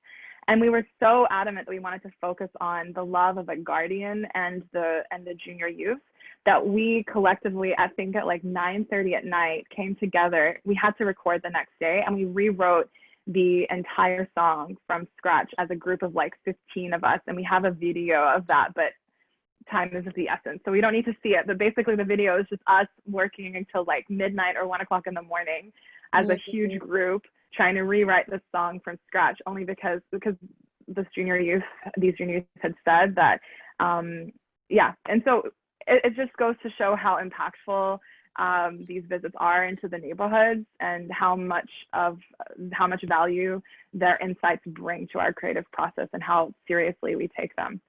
And we were so adamant that we wanted to focus on the love of a guardian and the junior youth, that we collectively, I think at like 9:30 at night, came together. We had to record the next day, and we rewrote the entire song from scratch as a group of like 15 of us. And we have a video of that, but time is of the essence, so we don't need to see it. But basically the video is just us working until like midnight or 1 o'clock in the morning as a huge group trying to rewrite this song from scratch, only because these junior youth had said that, yeah. And so it just goes to show how impactful these visits are into the neighborhoods, and how much value their insights bring to our creative process and how seriously we take them.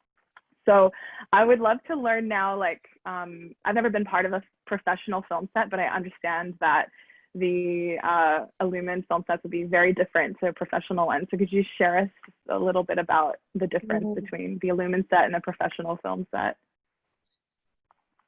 So I would love to learn now, like, I've never been part of a professional film set, but I understand that the Illumine film sets would be very different to a professional one. So could you share us a little bit about the difference between the Illumine set and a professional film set?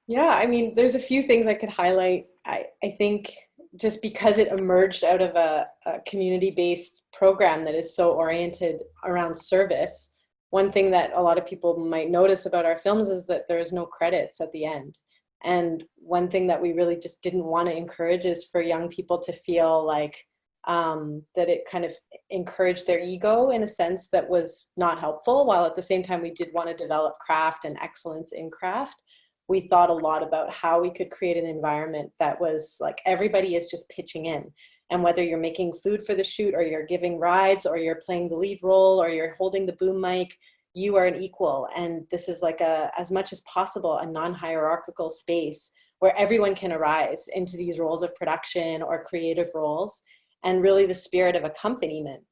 Yeah, I mean, there's a few things I could highlight. I think just because it emerged out of a community-based program that is so oriented around service, one thing that a lot of people might notice about our films is that there's no credits at the end. And one thing that we really just didn't want to encourage is for young people to feel like that it kind of encouraged their ego in a sense that was not helpful, while at the same time we did want to develop craft and excellence in craft. we thought a lot about how we could create an environment that was like everybody is just pitching in. And whether you're making food for the shoot, or you're giving rides, or you're playing the lead role, or you're holding the boom mic, you are an equal. And this is like as much as possible, a non-hierarchical space where everyone can arise into these roles of production or creative roles, and really the spirit of accompaniment.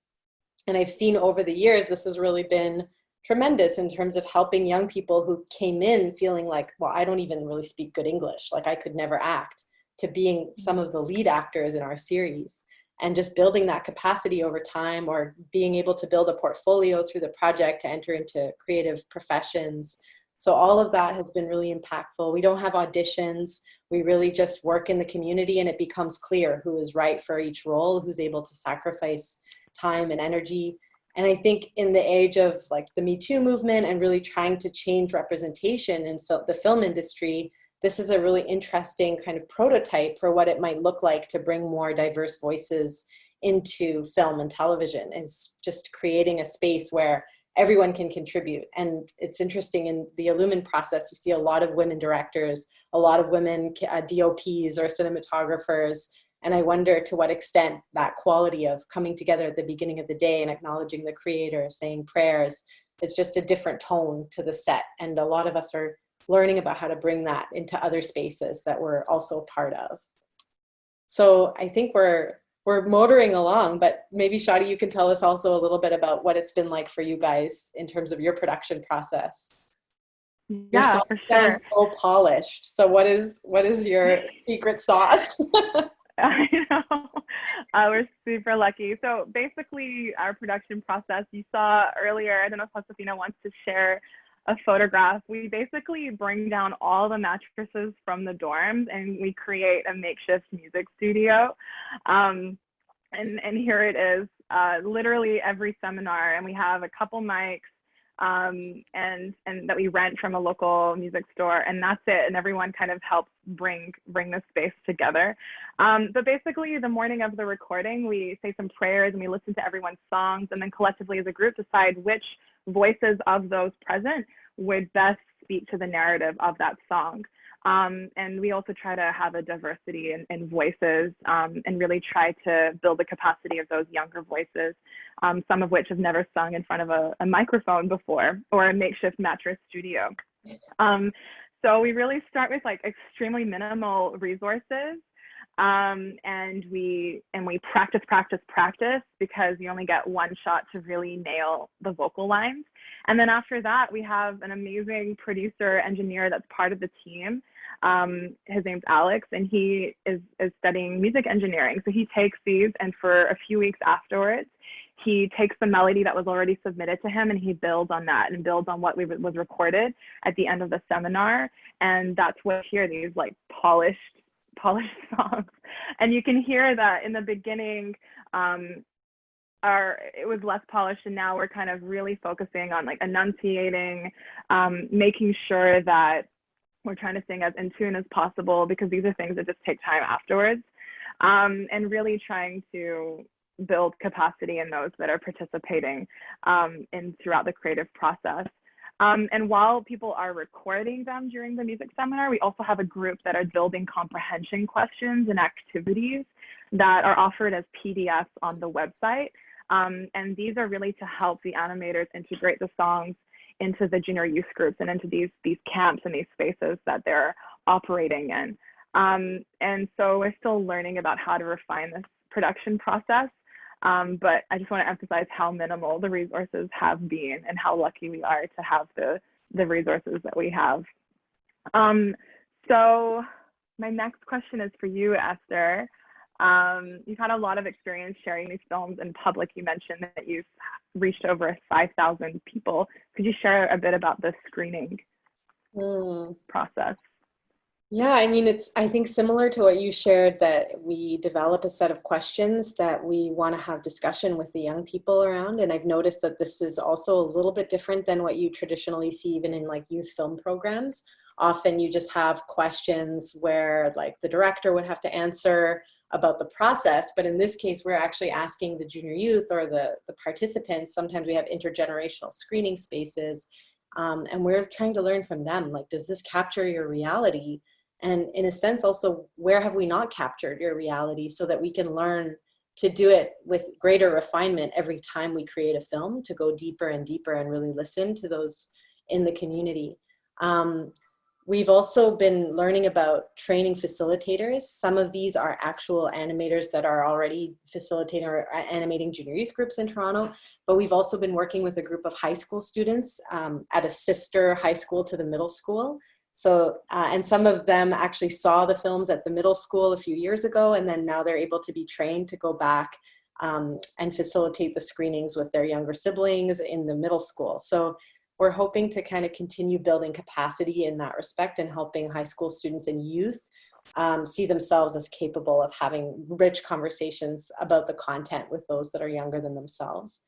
And I've seen over the years, this has really been tremendous in terms of helping young people who came in feeling like, well, I don't even really speak good English, like I could never act, to being some of the lead actors in our series, and just building that capacity over time, or being able to build a portfolio through the project to enter into creative professions. So all of that has been really impactful. We don't have auditions. We really just work in the community, and it becomes clear who is right for each role, who's able to sacrifice time and energy. And I think in the age of like the Me Too movement and really trying to change representation in the film industry, this is a really interesting kind of prototype for what it might look like to bring more diverse voices into film and television, is just creating a space where everyone can contribute. And it's interesting, in the Illumine process, you see a lot of women directors, a lot of women DOPs or cinematographers. And I wonder to what extent that quality of coming together at the beginning of the day and acknowledging the creator, saying prayers, is just a different tone to the set. And a lot of us are learning about how to bring that into other spaces that we're also part of. So I think we're motoring along, but maybe Shadi, you can tell us also a little bit about what it's been like for you guys in terms of your production process. Yeah, your song for sounds sure. so polished. So what is your secret sauce? I know. We're super lucky. So basically, our production process, you saw earlier, I don't know if Josefina wants to share a photograph. We basically bring down all the mattresses from the dorms, and we create a makeshift music studio. And here it is, literally every seminar, and we have a couple mics, and that we rent from a local music store, and that's it. And everyone kind of helps bring this space together. But basically, the morning of the recording, we say some prayers and we listen to everyone's songs, and then collectively as a group decide which voices of those present would best speak to the narrative of that song. And we also try to have a diversity in voices, and really try to build the capacity of those younger voices, some of which have never sung in front of a microphone before, or a makeshift mattress studio. So we really start with like extremely minimal resources, and we practice, because you only get one shot to really nail the vocal lines. And then after that, we have an amazing producer engineer that's part of the team. His name's Alex, and he is studying music engineering. So he takes these, and for a few weeks afterwards, he takes the melody that was already submitted to him, and he builds on that and builds on what was recorded at the end of the seminar. And that's what you hear, these like polished songs. And you can hear that in the beginning, it was less polished, and now we're kind of really focusing on like enunciating, making sure that we're trying to sing as in tune as possible, because these are things that just take time afterwards, and really trying to build capacity in those that are participating throughout the creative process. And while people are recording them during the music seminar, we also have a group that are building comprehension questions and activities that are offered as PDFs on the website. And these are really to help the animators integrate the songs into the junior youth groups and into these camps and these spaces that they're operating in. And so we're still learning about how to refine this production process. But I just want to emphasize how minimal the resources have been and how lucky we are to have the resources that we have. So my next question is for you, Esther. You've had a lot of experience sharing these films in public. You mentioned that you've reached over 5,000 people. Could you share a bit about the screening process? Yeah, I mean, it's, I think, similar to what you shared, that we develop a set of questions that we want to have discussion with the young people around. And I've noticed that this is also a little bit different than what you traditionally see even in like youth film programs. Often you just have questions where like the director would have to answer about the process. But in this case, we're actually asking the junior youth or the participants. Sometimes we have intergenerational screening spaces. And we're trying to learn from them. Like, does this capture your reality? And in a sense, also, where have we not captured your reality, so that we can learn to do it with greater refinement every time we create a film, to go deeper and deeper and really listen to those in the community. We've also been learning about training facilitators. Some of these are actual animators that are already facilitating or animating junior youth groups in Toronto, but we've also been working with a group of high school students at a sister high school to the middle school. So, and some of them actually saw the films at the middle school a few years ago, and then now they're able to be trained to go back and facilitate the screenings with their younger siblings in the middle school. So we're hoping to kind of continue building capacity in that respect and helping high school students and youth see themselves as capable of having rich conversations about the content with those that are younger than themselves.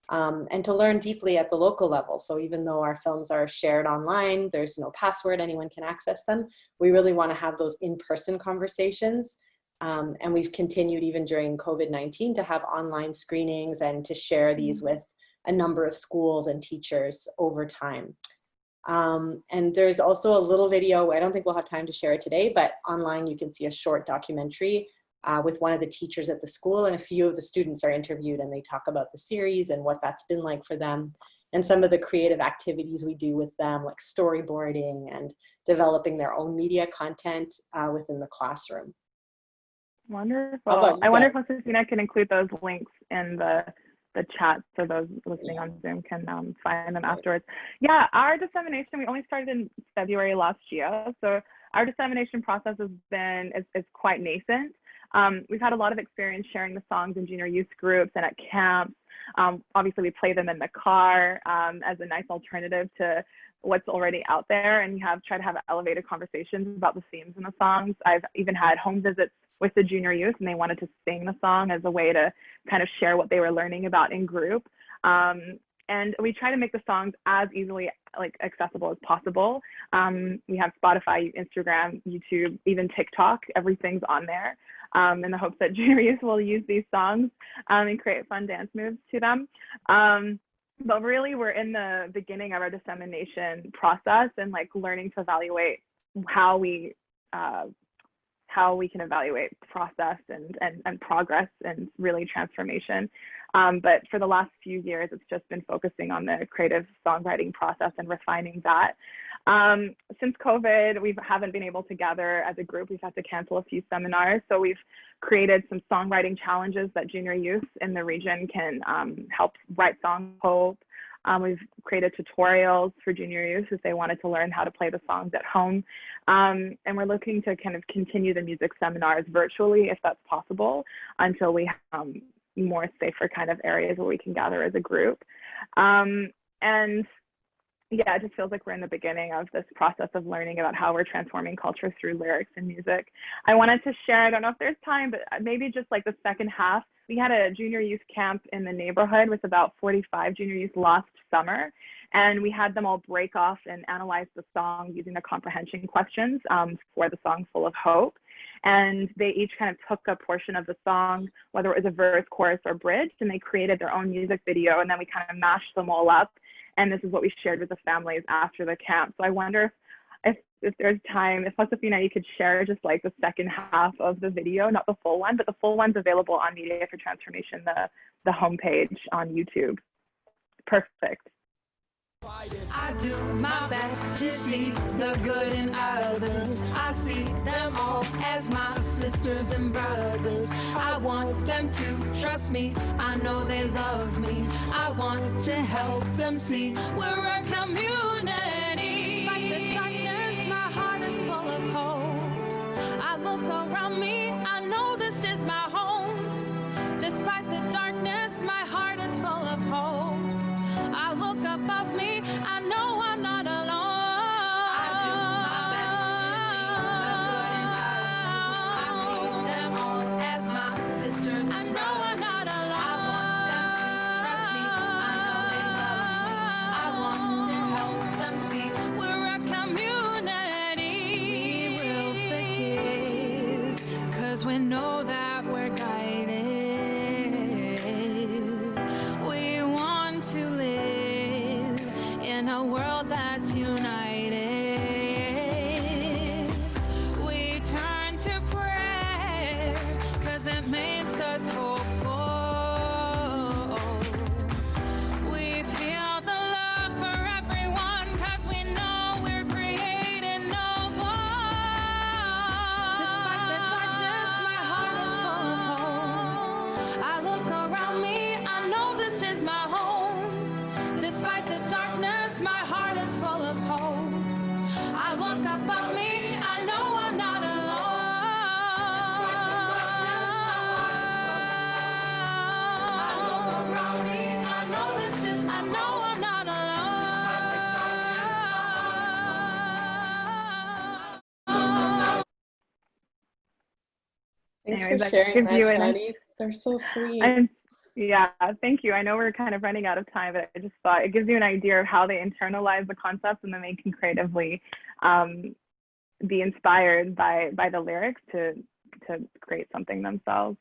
And to learn deeply at the local level. So even though our films are shared online, there's no password, anyone can access them, we really want to have those in-person conversations. And we've continued even during COVID-19 to have online screenings and to share these with a number of schools and teachers over time. And there's also a little video, I don't think we'll have time to share it today, but online you can see a short documentary with one of the teachers at the school, and a few of the students are interviewed and they talk about the series and what that's been like for them, and some of the creative activities we do with them, like storyboarding and developing their own media content within the classroom. Wonderful. I wonder if Josefina can include those links in the chat so those listening on Zoom can find them afterwards. Yeah, our dissemination, we only started in February last year, so our dissemination process is quite nascent. We've had a lot of experience sharing the songs in junior youth groups and at camps. Obviously, we play them in the car as a nice alternative to what's already out there, and we have tried to have elevated conversations about the themes in the songs. I've even had home visits with the junior youth, and they wanted to sing the song as a way to kind of share what they were learning about in group. And we try to make the songs as easily accessible as possible. We have Spotify, Instagram, YouTube, even TikTok. Everything's on there in the hopes that junior youth will use these songs and create fun dance moves to them. But really, we're in the beginning of our dissemination process and learning to evaluate how we can evaluate process and progress and really transformation. But for the last few years, it's just been focusing on the creative songwriting process and refining that. Since COVID, we haven't been able to gather as a group. We've had to cancel a few seminars. So we've created some songwriting challenges that junior youth in the region can help write songs. We've created tutorials for junior youth if they wanted to learn how to play the songs at home. And we're looking to kind of continue the music seminars virtually, if that's possible, until we have more safer kind of areas where we can gather as a group. And yeah, it just feels like we're in the beginning of this process of learning about how we're transforming culture through lyrics and music. I wanted to share, I don't know if there's time, but maybe just the second half. We had a junior youth camp in the neighborhood with about 45 junior youth last summer, and we had them all break off and analyze the song using the comprehension questions for the song Full of Hope. And they each kind of took a portion of the song, whether it was a verse, chorus, or bridge, and they created their own music video, and then we kind of mashed them all up. And this is what we shared with the families after the camp. So I wonder if there's time, if Josefina, you could share just the second half of the video, not the full one, but the full one's available on Media for Transformation, the homepage on YouTube. Perfect. I do my best to see the good in others. I see them all as my sisters and brothers. I want them to trust me. I know they love me. I want to help them see we're a community. Despite the darkness, my heart is full of hope. I look around me, I know this is my home. Despite the darkness, my heart is full of hope. I look above me, I know I'm not alone. I do my best to see the good in others. I see them all as my sisters. I know I'm not alone. I want them to trust me, I know they love me. I want to help them see we're a community. We will forgive, 'cause we know that we're guided. world that's united. We turn to prayer, 'cause it makes us hopeful. We feel the love for everyone, 'cause we know we're created noble. Despite the darkness, my heart is full of hope. I look around me, I know this is my home. Despite the darkness, my heart is full of hope. I look above me, I know I'm not alone. Despite the darkness, my heart is full of hope. I look around me, I know this is, I know I'm not alone. Despite the darkness, my heart is full of hope. Thanks Anyways, for that sharing gives that, you Shadi. They're so sweet. Yeah, thank you. I know we're kind of running out of time, but I just thought it gives you an idea of how they internalize the concepts, and then they can creatively be inspired by the lyrics to create something themselves.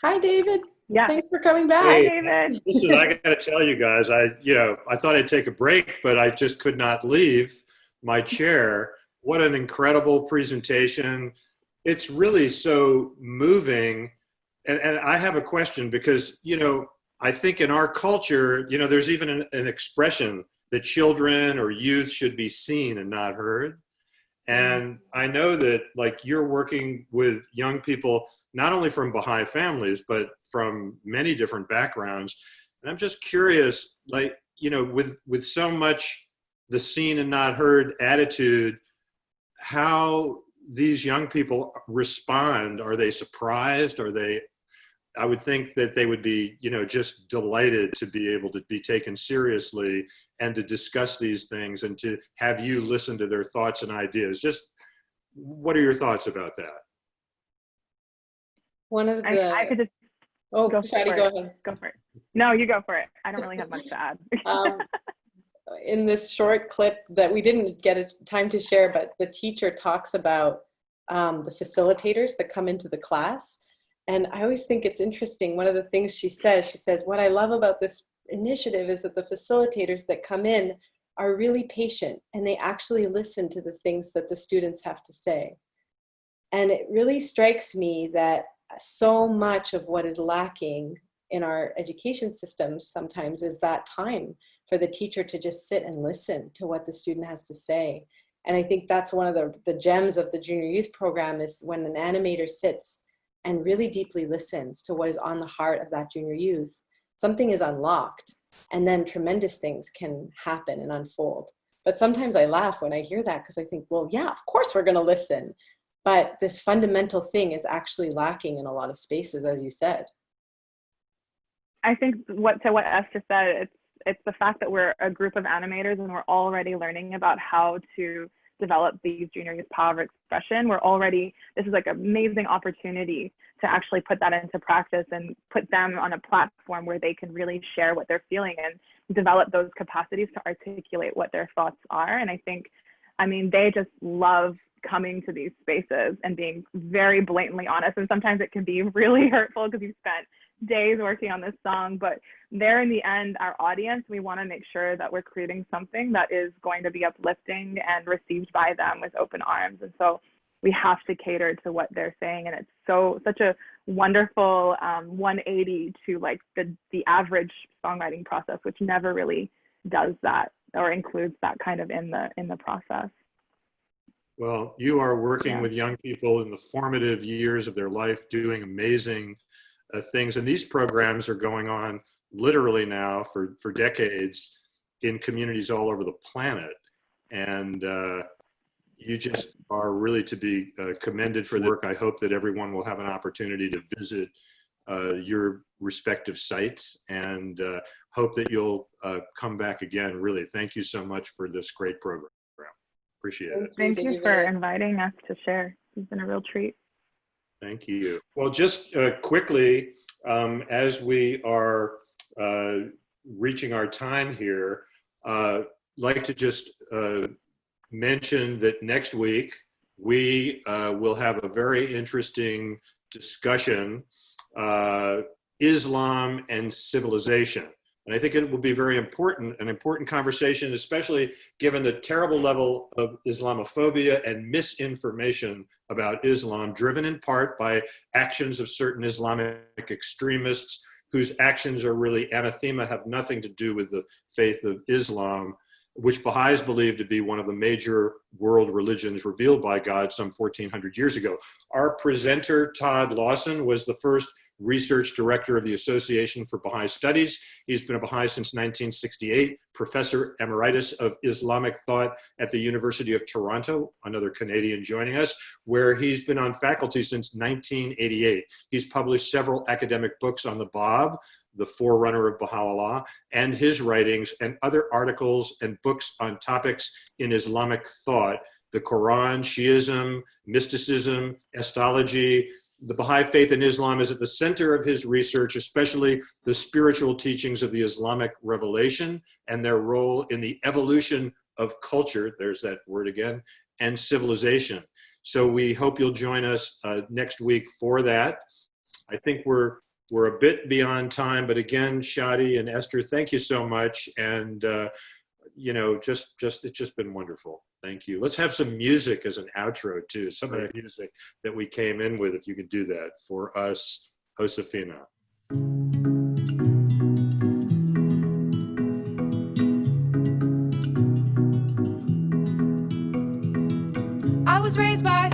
Hi, David. Yeah. Thanks for coming back. Hi, Hey, David. listen, I got to tell you guys, I thought I'd take a break, but I just could not leave my chair. What an incredible presentation. It's really so moving. And I have a question because, I think in our culture, there's even an expression that children or youth should be seen and not heard. And I know that like you're working with young people, not only from Baha'i families, but from many different backgrounds. And I'm just curious, like, with so much the seen and not heard attitude, how these young people respond. Are they surprised? I would think that they would be, just delighted to be able to be taken seriously and to discuss these things and to have you listen to their thoughts and ideas. Just what are your thoughts about that? One of the... I could just Shadi, go ahead. Go for it. No, you go for it. I don't really have much to add. In this short clip that we didn't get a time to share, but the teacher talks about the facilitators that come into the class. And I always think it's interesting. One of the things she says, what I love about this initiative is that the facilitators that come in are really patient and they actually listen to the things that the students have to say. And it really strikes me that so much of what is lacking in our education systems sometimes is that time for the teacher to just sit and listen to what the student has to say. And I think that's one of the gems of the junior youth program is when an animator sits and really deeply listens to what is on the heart of that junior youth, something is unlocked and then tremendous things can happen and unfold. But sometimes I laugh when I hear that because I think, well, yeah, of course we're gonna listen. But this fundamental thing is actually lacking in a lot of spaces, as you said. I think what Esther said, it's the fact that we're a group of animators and we're already learning about how to develop these junior youth power of expression. This is like an amazing opportunity to actually put that into practice and put them on a platform where they can really share what they're feeling and develop those capacities to articulate what their thoughts are. And I think, they just love coming to these spaces and being very blatantly honest. And sometimes it can be really hurtful because you've spent days working on this song, but they're in the end our audience. We want to make sure that we're creating something that is going to be uplifting and received by them with open arms. And so we have to cater to what they're saying. And it's such a wonderful 180 to like the average songwriting process, which never really does that or includes that kind of in the process. Well, you are working with young people in the formative years of their life, doing amazing things. And these programs are going on literally now for decades in communities all over the planet. And you just are really to be commended for the work. I hope that everyone will have an opportunity to visit your respective sites and hope that you'll come back again. Really, thank you so much for this great program. Appreciate it. Thank you for inviting us to share. It's been a real treat. Thank you. Well, just quickly, as we are reaching our time here, like to just mention that next week we will have a very interesting discussion, Islam and civilization. And I think it will be very important, an important conversation, especially given the terrible level of Islamophobia and misinformation about Islam, driven in part by actions of certain Islamic extremists whose actions are really anathema, have nothing to do with the faith of Islam, which Baha'is believe to be one of the major world religions revealed by God some 1,400 years ago. Our presenter, Todd Lawson, was the first research director of the Association for Baha'i Studies. He's been a Baha'i since 1968, professor emeritus of Islamic thought at the University of Toronto, another Canadian joining us, where he's been on faculty since 1988. He's published several academic books on the Bab, the forerunner of Baha'u'llah, and his writings and other articles and books on topics in Islamic thought, the Quran, Shiism, mysticism, astrology. The Baha'i faith in Islam is at the center of his research, especially the spiritual teachings of the Islamic revelation and their role in the evolution of culture, there's that word again, and civilization. So we hope you'll join us next week for that. I think we're a bit beyond time, but again, Shadi and Esther, thank you so much. And you know, it's just been wonderful. Thank you. Let's have some music as an outro too. Some of the music that we came in with, if you could do that for us, Josefina. I was raised by